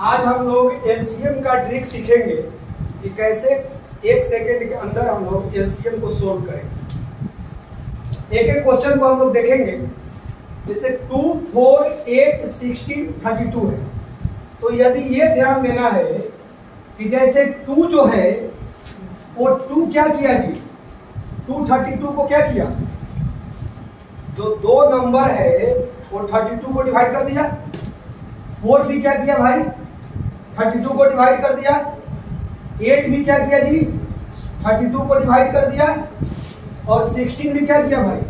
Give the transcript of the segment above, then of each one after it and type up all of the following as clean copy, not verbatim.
आज हम लोग एलसीएम का ट्रिक सीखेंगे कि कैसे 1 सेकेंड के अंदर हम लोग एलसीएम को सोल्व करेंगे। एक एक क्वेश्चन को हम लोग देखेंगे। जैसे 2, 4, 8, 16, 32 है, तो यदि ये ध्यान देना है कि जैसे 2 जो है वो 2 क्या किया जी, 232 को क्या किया, जो 2 नंबर है वो 32 को डिवाइड कर दिया। 4 भी क्या किया भाई, 32 को डिवाइड कर दिया। 8 भी क्या किया जी, 32 को डिवाइड कर दिया। और 16 भी क्या किया भाई,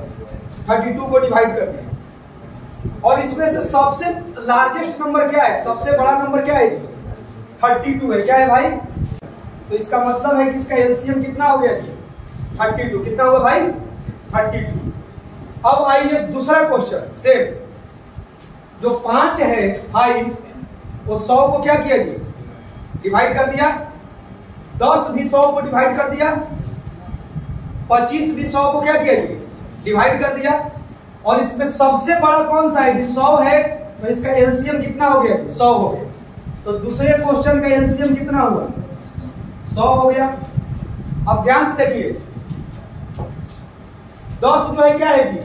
32 को डिवाइड कर दिया। और इसमें से सबसे लार्जेस्ट नंबर क्या है, सबसे बड़ा नंबर क्या है जी, 32 है। क्या है भाई, तो इसका मतलब है कि इसका एलसीएम कितना हो गया जी, 32। कितना हुआ भाई, 32। अब आइए दूसरा क्वेश्चन। सेम जो 5 है 5, वो 100 को क्या किया जी, डिवाइड कर दिया। 10 भी 100 को डिवाइड कर दिया। 25 भी 100 को क्या किया जी, डिवाइड कर दिया। और इसमें सबसे बड़ा कौन सा है जी, 100 है, तो इसका एलसीएम कितना हो गया, 100 हो गया। तो दूसरे क्वेश्चन का एलसीएम कितना हुआ, 100 हो गया। अब ध्यान से देखिए, 10 जो है क्या है जी,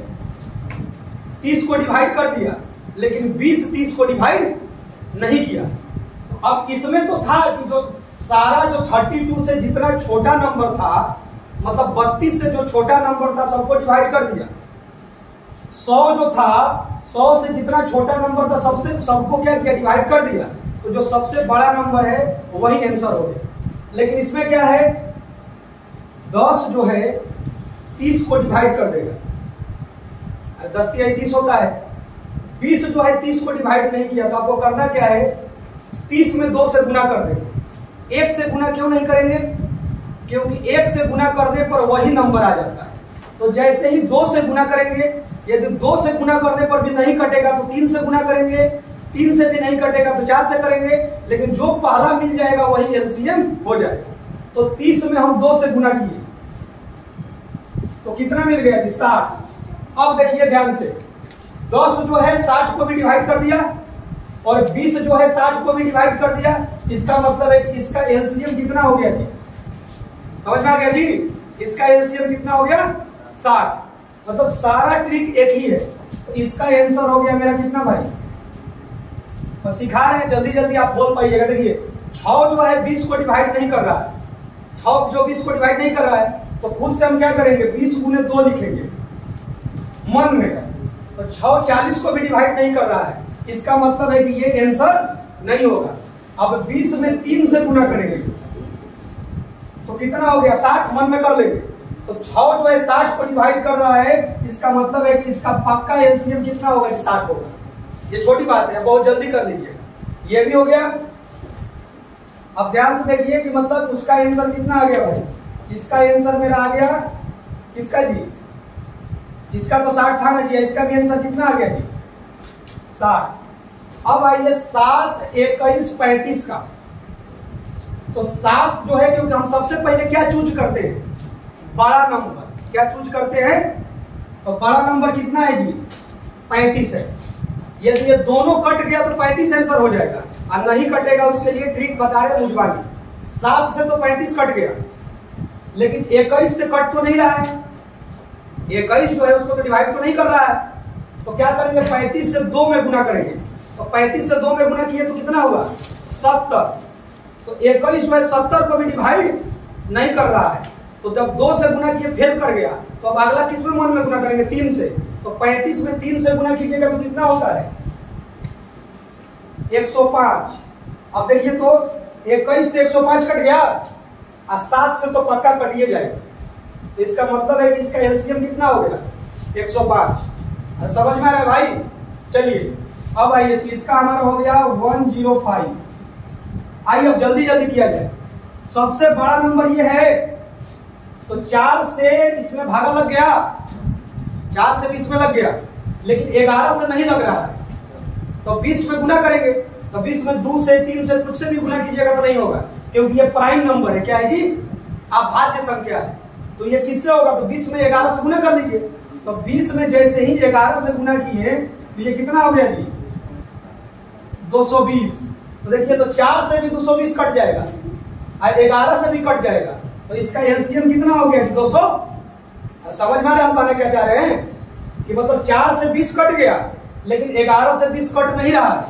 30 को डिवाइड कर दिया, लेकिन 20 30 को डिवाइड नहीं किया। अब इसमें तो था कि जो सारा जो 32 से जितना छोटा नंबर था, मतलब 32 से जो छोटा नंबर था सबको डिवाइड कर दिया। 100 जो था, 100 से जितना छोटा नंबर था सबको क्या किया, डिवाइड कर दिया। तो जो सबसे बड़ा नंबर है वही आंसर हो गया। लेकिन इसमें क्या है, 10 जो है 30 को डिवाइड कर देगा, 10 तिहाई 30 होता है। 20 जो है 30 को डिवाइड नहीं किया, तो आपको करना क्या है, 30 में 2 से गुना कर देंगे। 1 से गुना क्यों नहीं करेंगे, क्योंकि 1 से गुना करने पर वही नंबर आ जाता है। तो जैसे ही 2 से गुना करेंगे, यदि 2 से गुना करने पर भी नहीं कटेगा तो 3 से गुना करेंगे, 3 से भी नहीं कटेगा तो 4 से करेंगे, लेकिन जो पहला मिल जाएगा वही एलसीएम हो जाएगा। तो 30 में हम 2 से गुना किए तो कितना मिल गया जी, 60। अब देखिए ध्यान से, 10 जो है 60 को भी डिवाइड कर दिया, और 20 जो है 60 को भी डिवाइड कर दिया। इसका मतलब है कि इसका एलसीएम कितना हो गया जी, समझ में आ गया जी, इसका एलसीएम कितना हो गया, 60। मतलब सारा ट्रिक एक ही है। तो इसका आंसर हो गया मेरा कितना भाई, बस सिखा रहे हैं, जल्दी जल्दी आप बोल पाइएगा। देखिए 6 जो है 20 को डिवाइड नहीं कर रहा है, 6 जो 20 को डिवाइड नहीं कर रहा है, तो खुद से हम क्या करेंगे, 20 गुने 2 लिखेंगे मन में। तो 6 40 को भी डिवाइड नहीं कर रहा है, इसका मतलब है कि ये आंसर नहीं होगा। अब 20 में 3 से गुना करेंगे तो कितना हो गया, 60 मन में कर लेंगे। तो 6 जो है 60 को डिवाइड कर रहा है, इसका मतलब है कि इसका पक्का एलसीएम कितना होगा, 60 होगा। ये छोटी बात है, बहुत जल्दी कर लीजिएगा। ये भी हो गया। अब ध्यान से देखिए कि मतलब उसका आंसर कितना आ गया भाई, इसका आंसर मेरा आ गया किसका जी, इसका तो 60 था ना जी, इसका भी आंसर कितना आ गया जी, 60। अब आइए 7, 21, 35 का। तो 7 जो है, क्योंकि हम सबसे पहले क्या चूज करते हैं, बड़ा नंबर क्या चूज करते हैं, तो बड़ा नंबर कितना है जी, 35 है। यदि ये दोनों कट गया तो 35 आंसर हो जाएगा, और नहीं कटेगा उसके लिए ट्रिक बता रहे मुझवानी। 7 से तो 35 कट गया, लेकिन 21 से कट तो नहीं रहा है। 21 जो है उसको तो डिवाइड तो नहीं कर रहा है, तो क्या करेंगे, 35 से 2 में गुना करेंगे। तो 35 से 2 में गुना किए तो कितना हुआ, 70। तो 21 जो है 70 को भी डिवाइड नहीं कर रहा है, तो जब 2 से गुना किए फेल कर गया, तो अब अगला किस में मन में गुना करेंगे, 3 से। तो 35 में 3 से गुना कीजिएगा तो कितना होता है, 105। अब देखिए तो 21 से 105 कट गया, और 7 से तो पक्का कटिए जाएगा। इसका मतलब है कि इसका एलसीएम कितना हो गया, 105। समझ में आ रहा है भाई। चलिए अब आइए, तो इसका हमारा हो गया 105। आइए अब जल्दी जल्दी किया जाए। सबसे बड़ा नंबर ये है, तो 4 से इसमें भागा लग गया, 4 से भी इसमें लग गया, लेकिन 11 से नहीं लग रहा है, तो 20 में गुना करेंगे। तो 20 में 2 से 3 से कुछ से भी गुना कीजिएगा तो नहीं होगा, क्योंकि ये प्राइम नंबर है। क्या है जी, अभाज्य संख्या है। तो ये किससे होगा, तो 20 में 11 से गुना कर लीजिए। तो 20 में जैसे ही 11 से गुना किए तो ये कितना हो गया जी, 220। तो देखिए तो 4 से भी 220 कट जाएगा और 11 से भी कट जाएगा, तो इसका एलसीएम कितना हो गया? 200। समझ में आ रहा है हम कहना क्या चाह रहे हैं कि मतलब 4 से 20 कट गया लेकिन 11 से 20 कट नहीं रहा है।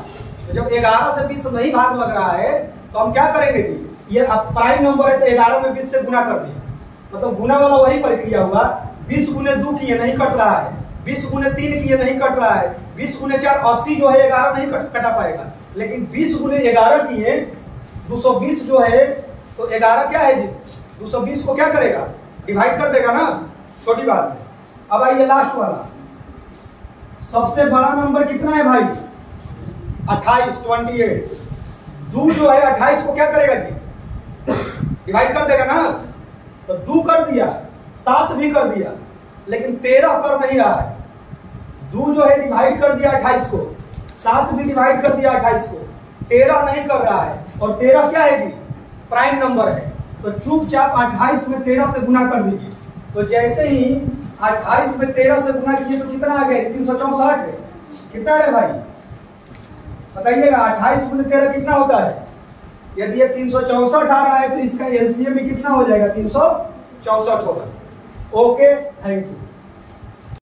तो जब 11 से 20 नहीं भाग लग रहा है तो हम क्या करेंगे कि ये प्राइम नंबर है तो 11 में 20 से गुना कर दिया, मतलब गुना वाला वही प्रक्रिया हुआ। 20 गुने 2 किए नहीं कट रहा है, 20 गुने 3 किए नहीं कट रहा है, 20 गुने 4 80 जो है 11 नहीं कटा पाएगा, लेकिन 20 गुने 11 किए 220 जो है, तो 11 क्या है जी 220 को क्या करेगा? डिवाइड कर देगा ना, छोटी बात है। अब आइए लास्ट वाला, सबसे बड़ा नंबर कितना है भाई? 28। 2 जो है 28 को क्या करेगा जी? डिवाइड कर देगा ना, तो 2 कर दिया, 7 भी कर दिया, लेकिन 13 कर नहीं रहा है। 2 जो है डिवाइड कर दिया 28 को, 7 भी डिवाइड कर दिया 28 को, 13 नहीं कर रहा है। और 13 क्या है जी? प्राइम नंबर है। तो चुपचाप 28 में 13 से गुना कर दीजिए। तो जैसे ही 28 में 13 से गुना किए तो कितना आ गया? 364 है। कितना है भाई बताइएगा? 28 गुने 13 कितना होता है? यदि ये 364 आ रहा है तो इसका एलसीएम भी कितना हो जाएगा? 364 होगा। Okay, thank you.